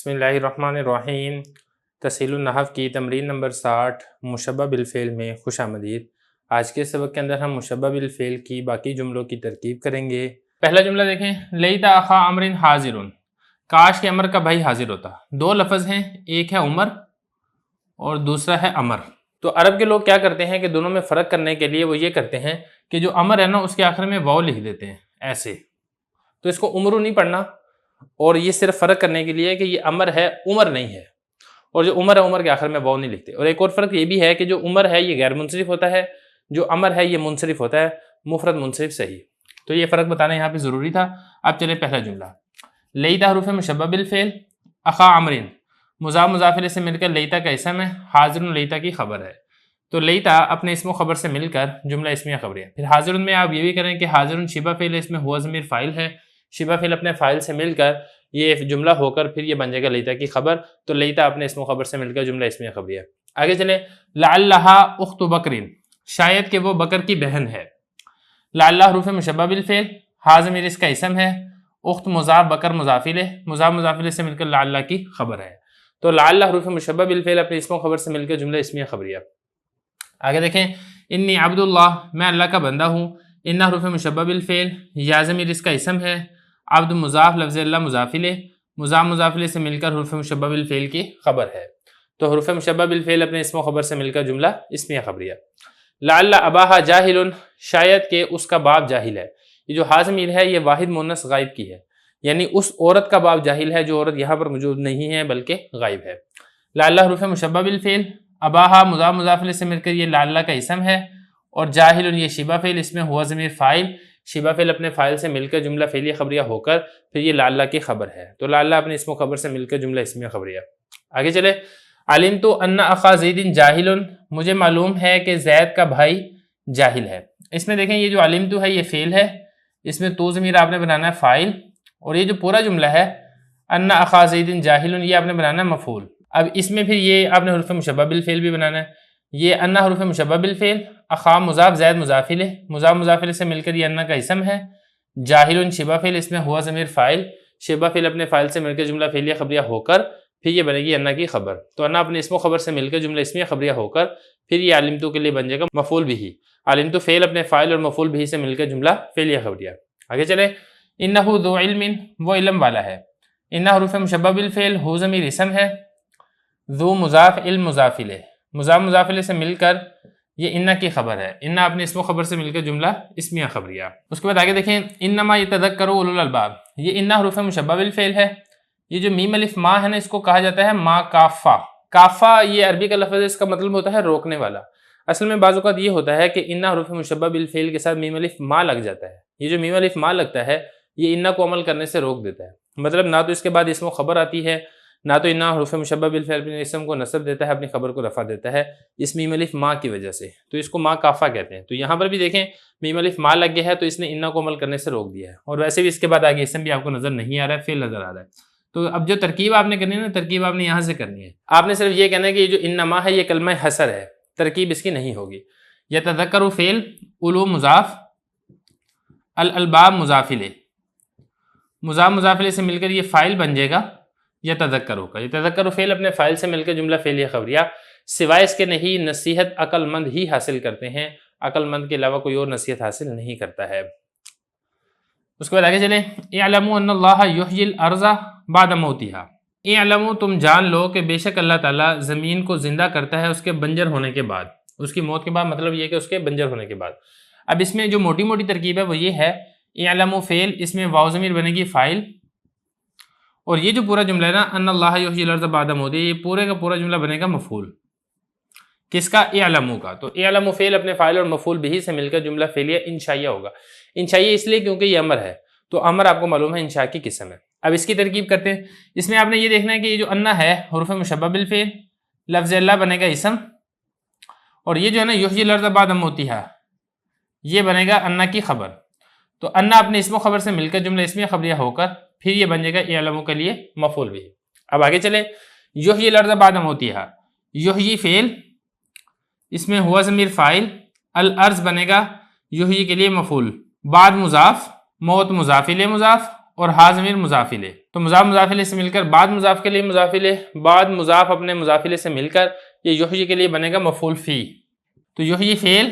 بسم اللہ الرحمن الرحیم۔ تسہیل النحو کی تمرین نمبر 60 مشبہ بالفعل میں خوش آمدید۔ آج کے سبق کے اندر ہم مشبہ بالفعل کی باقی جملوں کی ترکیب کریں گے۔ پہلا جملہ دیکھیں، لیت اخا عمر حاضر، کاش کہ عمر کا بھائی حاضر ہوتا۔ دو لفظ ہیں، ایک ہے عمر اور دوسرا ہے عمر۔ تو عرب کے لوگ کیا کرتے ہیں کہ دونوں میں فرق کرنے کے لیے وہ یہ کرتے ہیں کہ جو عمر ہے نا اس کے آخر میں واو لکھ دیتے ہیں ایسے، تو اس کو عمرو نہیں پڑھنا، اور یہ صرف فرق کرنے کے لیے کہ یہ عمر ہے عمر نہیں ہے، اور جو عمر ہے عمر کے آخر میں واو نہیں لکھتے۔ اور ایک اور فرق یہ بھی ہے کہ جو عمر ہے یہ غیر منصرف ہوتا ہے، جو عمر ہے یہ منصرف ہوتا ہے، مفرد منصرف صحیح۔ تو یہ فرق بتانا یہاں پہ ضروری تھا۔ اب چلے پہلا جملہ، لیتا حروف مشبہ بالفعل، اخا عمرین مضاف مضاف الیہ سے مل کر لیتا کا اسم ہے، حاضر لیتا کی خبر ہے۔ تو لیتا اپنے اسم و خبر سے مل کر جملہ اسمیہ خبری ہے۔ پھر حاضر میں آپ یہ بھی کریں کہ حاضر شبہ فعل اس میں ہوا ضمیر فاعل ہے، شبہ فعل اپنے فاعل سے مل کر یہ جملہ ہو کر پھر یہ بن جائے گا لیتا کی خبر۔ تو لیتا اپنے اسم و خبر سے مل کر جملہ اسمیہ خبری ہے۔ آگے چلیں، لعلھا اخت بکرین، شاید کہ وہ بکر کی بہن ہے۔ لعلہ حروف مشبہ بالفعل، ہا ضمیر اس کا اسم ہے، اخت مضاف بکر مضاف الیہ، مضاف مضاف الیہ سے مل کر لعلہ کی خبر ہے۔ تو لعلہ حروف مشبہ بالفعل اپنے اسم و خبر سے مل کر جملہ اسمیہ خبری ہے۔ آگے دیکھیں، انی عبد اللہ، میں اللہ کا بندہ ہوں۔ ان حروف مشبہ بالفعل، یا ضمیر اس کا اسم ہے، عبد مضاف لفظ اللہ مضاف الیہ، مضاف مضاف الیہ سے مل کر حروف مشبہ بالفعل کی خبر ہے۔ تو حروف مشبہ بالفعل اپنے اسم و خبر سے مل کر جملہ اسمیہ خبری ہے۔ لعل اباہا جاہل، شاید کہ اس کا باپ جاہل ہے۔ یہ جو ہا ضمیر ہے یہ واحد مؤنث غائب کی ہے، یعنی اس عورت کا باپ جاہل ہے جو عورت یہاں پر موجود نہیں ہے بلکہ غائب ہے۔ لعل حروف مشبہ بالفعل، اباہا مضاف مضاف الیہ سے مل کر یہ لعل کا اسم ہے، اور جاہل یہ شبہ فعل اس میں ہوا ضمیر فاعل، شبہ فعل اپنے فاعل سے مل کر جملہ فعلیہ خبریہ ہو کر پھر یہ لعلہ کی خبر ہے۔ تو لعلہ اپنے اسم و خبر سے مل کر جملہ اسمیہ خبریہ۔ آگے چلے، علمت ان اخا زید جاہل، مجھے معلوم ہے کہ زید کا بھائی جاہل ہے۔ اس میں دیکھیں یہ جو علمت ہے یہ فعل ہے، اس میں تو ضمیر آپ نے بنانا ہے فاعل، اور یہ جو پورا جملہ ہے ان اخا زید جاہل یہ آپ نے بنانا ہے مفعول۔ اب اس میں پھر یہ آپ نے حروف مشبہ بالفعل بھی بنانا ہے۔ یہ ان حروف مشبہ بالفعل، اخا مضاف زید مضاف الیہ، مضاف مضاف الیہ سے مل کر یہ ان کا اسم ہے، جاہل شبہ فعل اس میں ہوا ضمیر فاعل، شبہ فعل اپنے فاعل سے مل کر جملہ فعلیہ خبریہ ہو کر پھر یہ بنے گی ان کی خبر۔ تو ان اپنے اسم و خبر سے مل کر جملہ اسمیہ خبریہ ہو کر پھر یہ علمتو کے لیے بن جائے گا مفعول بھی۔ علمتو فعل اپنے فاعل اور مفعول بھی سے مل کر جملہ فعلیہ خبریہ۔ آگے چلے، انہ ذو علم، وہ علم والا ہے۔ انہ حروف مشبہ بالفعل، ہو ضمیر اسم ہے، ذو مضاف علم مضاف الیہ، مضاف مضاف الیہ سے مل کر یہ انہ کی خبر ہے۔ انہ اپنے اسم و خبر سے مل کر جملہ اسمیہ خبریہ۔ اس کے بعد آگے دیکھیں، انما یتذکر اولو الالباب، یہ انہ حروف مشبہ بالفعل ہے۔ یہ جو میم الف ما ہے نا اس کو کہا جاتا ہے ما کافہ۔ کافہ یہ عربی کا لفظ ہے، اس کا مطلب ہوتا ہے روکنے والا۔ اصل میں بعض اوقات یہ ہوتا ہے کہ انہ حروف مشبہ بالفعل کے ساتھ میم الف ما لگ جاتا ہے۔ یہ جو میم الف ما لگتا ہے یہ انہ کو عمل کرنے سے روک دیتا ہے، مطلب نہ تو اس کے بعد اسم و خبر آتی ہے، نہ تو انہ حروف مشبہ بالفعل اپنے اسم کو نصب دیتا ہے، اپنی خبر کو رفع دیتا ہے اس میم الف ما کی وجہ سے، تو اس کو ما کافہ کہتے ہیں۔ تو یہاں پر بھی دیکھیں میم الف ما لگ گیا ہے تو اس نے انہ کو عمل کرنے سے روک دیا ہے، اور ویسے بھی اس کے بعد آگے اسم بھی آپ کو نظر نہیں آ رہا ہے، فعل نظر آ رہا ہے۔ تو اب جو ترکیب آپ نے کرنی ہے نا، ترکیب آپ نے یہاں سے کرنی ہے۔ آپ نے صرف یہ کہنا ہے کہ یہ جو انما ہے یہ کلمہ حصر ہے، ترکیب اس کی نہیں ہوگی۔ یتذکر فعل، اولو مضاف، الالباب مضاف الیہ، مضاف مضاف الیہ سے مل کر یہ فاعل بن جائے گا یتذکر کا۔ یتذکر فعل اپنے فاعل سے مل کر جملہ فعلیہ خبریہ، سوائے اس کے نہیں نصیحت عقل مند ہی حاصل کرتے ہیں، عقل مند کے علاوہ کوئی اور نصیحت حاصل نہیں کرتا ہے۔ اس کے بعد آگے چلیں، اعلموا ان اللہ یحیی الارض بعد موتها، اعلموا تم جان لو کہ بے شک اللہ تعالیٰ زمین کو زندہ کرتا ہے اس کے بنجر ہونے کے بعد، اس کی موت کے بعد، مطلب یہ کہ اس کے بنجر ہونے کے بعد۔ اب اس میں جو موٹی موٹی ترکیب ہے وہ یہ ہے، اعلموا فعل اس میں واو ضمیر بنے گی فاعل، اور یہ جو پورا جملہ ہے نا ان اللہ یحیی الارض بعد موتها، یہ پورے کا پورا جملہ بنے گا مفعول کس کا؟ اعلموا کا۔ تو اعلموا فعل اپنے فاعل اور مفعول بھی سے مل کر جملہ فعلیہ انشائیہ ہوگا۔ انشائیہ اس لیے کیونکہ یہ امر ہے، تو امر آپ کو معلوم ہے انشاء کی قسم ہے۔ اب اس کی ترکیب کرتے ہیں، اس میں آپ نے یہ دیکھنا ہے کہ یہ جو انہ ہے حروف مشبہ بالفعل، لفظ اللہ بنے گا اسم، اور یہ جو ہے نا یحیی الارض بعد موتها یہ بنے گا انہ کی خبر۔ تو انہ اپنے اسم و خبر سے مل کر جملہ اسمیہ خبریہ ہو کر پھر یہ بن جائے گا اعلموا کے لیے مفعول بھی۔ اب آگے چلے، یحیی الارض بعد موتها، یحیی فعل اس میں ہوا ضمیر فاعل، الارض بنے گا یحیی کے لیے مفعول، بعد مضاف، موت مضاف الیہ مضاف، اور ہا ضمیر مضاف الیہ، تو مضاف مضاف الیہ سے مل کر بعد مضاف کے لیے مضاف الیہ، بعد مضاف اپنے مضاف الیہ سے مل کر یہ یحیی کے لیے بنے گا مفعول فی، تو یحیی فعل،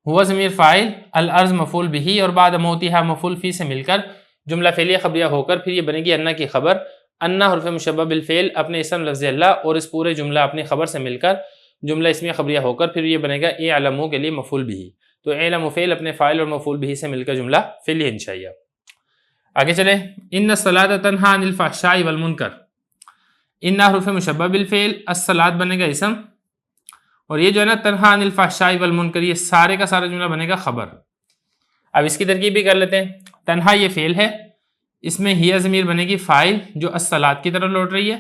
ہوا ضمیر فاعل، الارض مفعول بہ، اور بعد موتیہا مفعول فی سے مل کر جملہ فعلیہ خبریہ ہو کر پھر یہ بنے گی انا کی خبر، انا حرف مشبہ بالفعل اپنے اسم لفظ اللہ اور اس پورے جملہ اپنی خبر سے مل کر جملہ اسمیہ خبریہ ہو کر پھر یہ بنے گا اعلموا کے لیے مفعول بہ، تو اعلموا فعل اپنے فاعل اور مفعول بہ سے مل کر جملہ فعلیہ انشائیہ۔ آگے چلیں، ان الصلاۃ تنہی عن الفحشاء والمنکر، ان حرف مشبہ بالفعل، الصلاۃ بنے گا اسم، اور یہ جو ہے نا تنہی عن الفحشاء والمنکر یہ سارے کا سارا جملہ بنے گا خبر۔ اب اس کی ترکیب بھی کر لیتے ہیں، تنہی یہ فعل ہے، اس میں ہی ضمیر بنے گی فاعل جو الصلاۃ کی طرف لوٹ رہی ہے،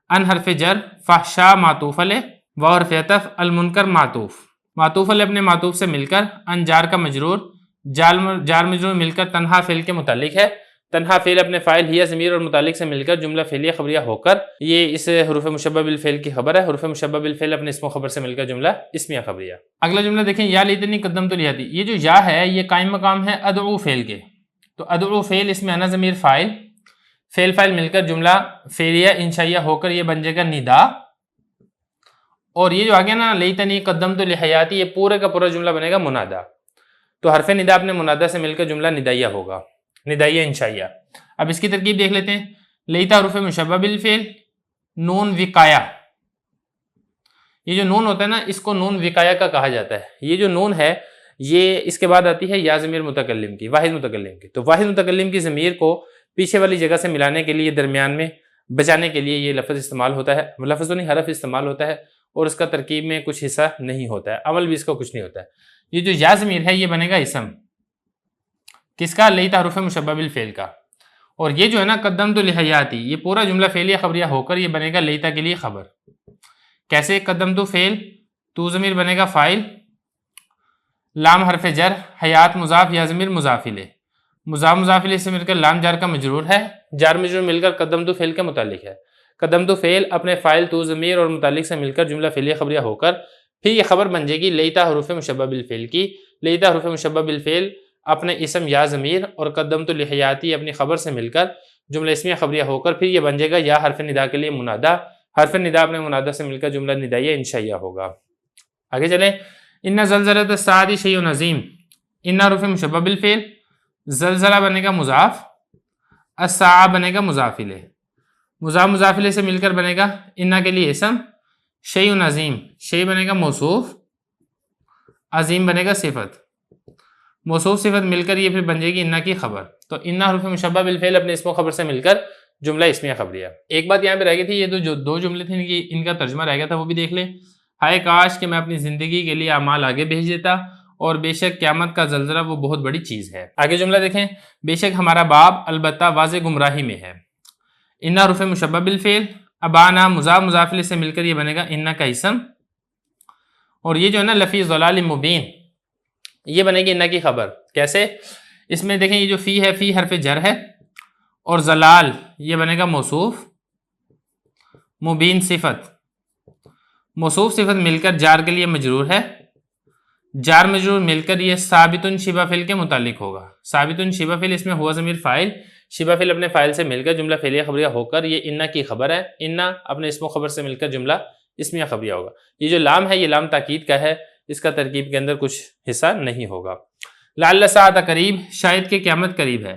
ان حرف جر، فحشاء معطوف علیہ، و حرف عطف، المنکر معطوف علیہ اپنے معطوف سے مل کر، ان جار کا مجرور، جار مجرور مل کر تنہا فعل کے متعلق ہے، تنہا فعل اپنے فاعل ہی ضمیر اور متعلق سے مل کر جملہ فعلیہ خبریہ ہو کر یہ اس حروف مشبہ بالفعل کی خبر ہے، حروف مشبہ بالفعل اپنے اسم و خبر سے مل کر جملہ اسمیہ خبریہ۔ اگلا جملہ دیکھیں، یا لیتنی قدمت لیتی، یہ جو یا ہے یہ قائم مقام ہے ادعو فعل کے، تو ادعو فعل اس میں انا ضمیر فاعل، فعل فاعل مل کر جملہ فعلیہ انشائیہ ہو کر یہ بن جائے گا ندا، اور یہ جو آگے نا لیتنی قدمت لحیاتی یہ پورے کا پورا جملہ بنے گا منادا، تو حرف ندا اپنے منادا سے مل کر جملہ ندائیہ ہوگا، ندائیہ انشائیہ۔ اب اس کی ترکیب دیکھ لیتے ہیں، لیتا حروف مشبہ بالفعل، نون وقایہ، یہ جو نون ہوتا ہے نا اس کو نون وقایہ کا کہا جاتا ہے، یہ جو نون ہے یہ اس کے بعد آتی ہے یا ضمیر متکلم کی، واحد متکلم کی، تو واحد متکلم کی ضمیر کو پیچھے والی جگہ سے ملانے کے لیے درمیان میں بچانے کے لیے یہ لفظ استعمال ہوتا ہے، لفظ نہیں حرف استعمال ہوتا ہے، اور اس کا ترکیب میں کچھ حصہ نہیں ہوتا ہے، عمل بھی اس کا کچھ نہیں ہوتا ہے۔ یہ جو یا ضمیر ہے یہ بنے گا اسم، کس کا؟ لیتا حروف مشبہ بالفعل کا، اور یہ جو ہے نا قدمت لحیاتی یہ پورا جملہ فعلیہ خبریہ ہو کر یہ بنے گا لیتا کے لیے خبر۔ کیسے؟ قدمت فعل، تو ضمیر بنے گا فاعل، لام حرف جر، حیات مضاف، یا ضمیر مضاف الیہ، مضاف الیہ سے مل کر لام جار کا مجرور ہے، جار مجرور مل کر قدمت فعل کے متعلق ہے، قدمت فعل اپنے فاعل تو ضمیر اور متعلق سے مل کر جملہ فعلیہ خبریہ ہو کر پھر یہ خبر بن جائے گی لیتا حروف مشبہ بالفعل کی، لیتا حروف مشبہ بالفعل اپنے اسم یا ضمیر اور قدمت لحیاتی اپنی خبر سے مل کر جملہ اسمیہ خبریہ ہو کر پھر یہ بن جائے گا یا حرف ندا کے لیے منادا، حرف ندا اپنے منادا سے مل کر جملہ ندائیہ انشائیہ ہوگا۔ آگے چلیں، ان زلزلۃ الساعۃ شیء عظیم، ان حروف مشبہ بالفعل، زلزلہ بنے گا مضاف، الساعہ بنے گا مضاف الیہ، مضاف الیہ سے مل کر بنے گا انا کے لیے اسم، شیء عظیم، شیء بنے گا موصوف، عظیم بنے گا صفت، موصوف صفت مل کر یہ پھر بن جائے گی انا کی خبر، تو انا حروف مشبہ بالفعل اپنے اسم و خبر سے مل کر جملہ اسمیہ خبریہ۔ ایک بات یہاں پہ رہ گئی تھی، یہ تو جو دو جملے تھے ان کا ترجمہ رہ گیا تھا وہ بھی دیکھ لیں۔ ہائے کاش کہ میں اپنی زندگی کے لیے اعمال آگے بھیج دیتا، اور بے شک قیامت کا زلزلہ وہ بہت بڑی چیز ہے۔ آگے جملہ دیکھیں، بے شک ہمارا باپ البتہ واضح گمراہی میں ہے، انا حروف مشبہ بالفعل، ابانا مضاف الیہ سے مل کر یہ بنے گا انا کا اسم، اور یہ جو ہے نا لفی ضلال مبین یہ بنے گی انا کی خبر۔ کیسے؟ اس میں دیکھیں یہ جو فی ہے، فی حرف جر ہے، اور ضلال یہ بنے گا موصوف، مبین صفت، موصوف صفت مل کر جار کے لیے مجرور ہے، جار مجرور مل کر یہ ثابت شبہ فعل کے متعلق ہوگا، ثابت شبہ فعل اس میں ہوا ضمیر فاعل، شبہ فعل اپنے فاعل سے مل کر جملہ فعلیہ خبریہ ہو کر یہ انا کی خبر ہے، انا اپنے اسم و خبر سے مل کر جملہ اسمیہ خبریہ ہوگا۔ یہ جو لام ہے یہ لام تاکید کا ہے، اس کا ترکیب کے اندر کچھ حصہ نہیں ہوگا۔ لعل الساعۃ قریب، شاید کہ قیامت قریب ہے،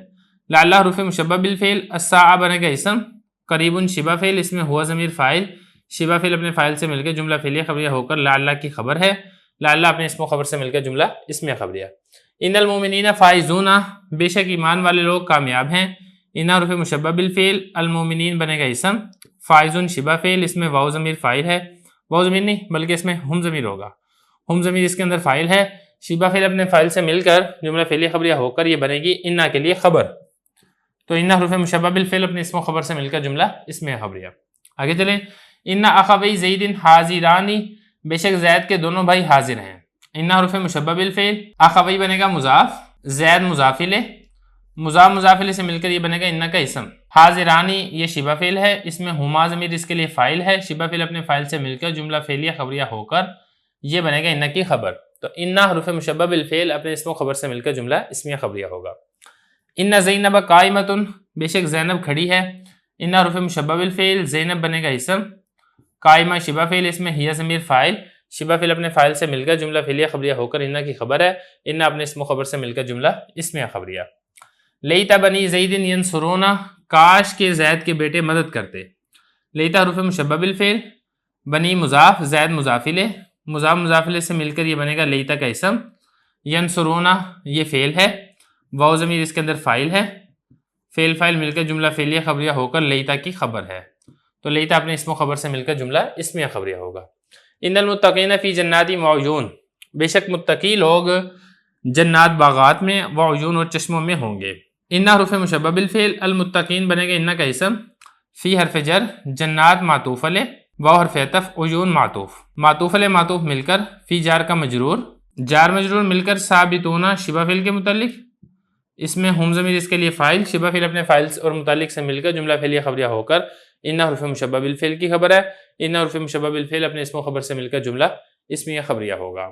لعل حروف مشبہ بالفعل، الساعہ بنے گا اسم، قریب شبہ فعل اس میں ہوا ضمیر فاعل، شبہ فعل اپنے فاعل سے مل کر جملہ فعلیہ خبریہ ہو کر لعل کی خبر ہے، لعل اپنے اسم و خبر سے مل کر جملہ اسمیہ خبریہ۔ ان المؤمنین فائزون، بے شک ایمان والے لوگ کامیاب ہیں، ان حروف مشبہ بالفعل، المؤمنین بنے گا اسم، فائزون شبہ فعل اس میں واو ضمیر فاعل ہے، واو ضمیر نہیں بلکہ اس میں ہم ضمیر ہوگا، ہم ضمیر اس کے اندر فاعل ہے، شبہ فعل اپنے فاعل سے مل کر جملہ فعلیہ خبریہ ہو کر یہ بنے گی انا کے لیے خبر، تو ان حروف مشبہ بالفعل اپنے اسم و خبر سے مل کر جملہ اسمیہ خبریہ۔ آگے چلیں، ان اخوی زید حاضرانی، بے شک زید کے دونوں بھائی حاضر ہیں، ان حروف مشبہ بالفعل، اخوی بنے گا مضاف، زید مضاف الیہ، مضاف الیہ سے مل کر یہ بنے گا انا کا اسم، حاضرانی یہ شبہ فعل ہے، اس میں ہما ضمیر اس کے لیے فاعل ہے، شبہ فعل اپنے فاعل سے مل کر جملہ فعلیہ خبریہ ہو کر یہ بنے گا انا کی خبر، تو انا حروف مشبہ بالفعل اپنے اسم و خبر سے مل کر جملہ اسمیہ خبریہ ہوگا۔ ان زینب قائمۃ، بے شک زینب کھڑی ہے. ان حروف مشبہ بالفعل زینب بنے گا اسم. قائمہ شبہ فعل اس میں ہی ضمیر فاعل. شبہ فعل اپنے فاعل سے مل کر جملہ فعلیہ خبریہ ہو کر انہ کی خبر ہے. انہ اپنے اسم و خبر سے مل کر جملہ اسمیہ خبریہ. لیتا بنی زید ینصرونا کاش کے زید کے بیٹے مدد کرتے. لیتا حروف مشبہ بالفعل. بنی مضاف زید مضاف الیہ. مضاف مضاف الیہ سے مل کر یہ بنے گا لیتا کا اسم. ینصرونا یہ فعل ہے. واو ضمیر اس کے اندر فاعل ہے. فعل فاعل مل کر جملہ فعلیہ خبریہ ہو کر لیتا کی خبر ہے. تو لیتا اپنے اسم و خبر سے مل کر جملہ اسمیہ خبریہ ہوگا. ان المتقین فی جنات وعیون بے شک متقی لوگ جنات باغات میں وعیون اور چشموں میں ہوں گے. ان حروف مشبہ بالفعل المتقین بنے گا ان کا اسم. فی حرف جر جنات معطوف علیہ واو حرف عطف عیون معطوف. معطوف علیہ معطوف مل کر فی جار کا مجرور. جار مجرور مل کر ثابتون شبہ فعل کے متعلق. اس میں ہم ضمیر اس کے لیے فاعل. شبہ فعل اپنے فاعل اور متعلق سے مل کر جملہ فعلیہ خبریہ ہو کر ان حروف مشبہ بالفعل کی خبر ہے. ان حروف مشبہ بالفعل اپنے اسم و خبر سے مل کر جملہ اسمیہ خبریہ ہوگا.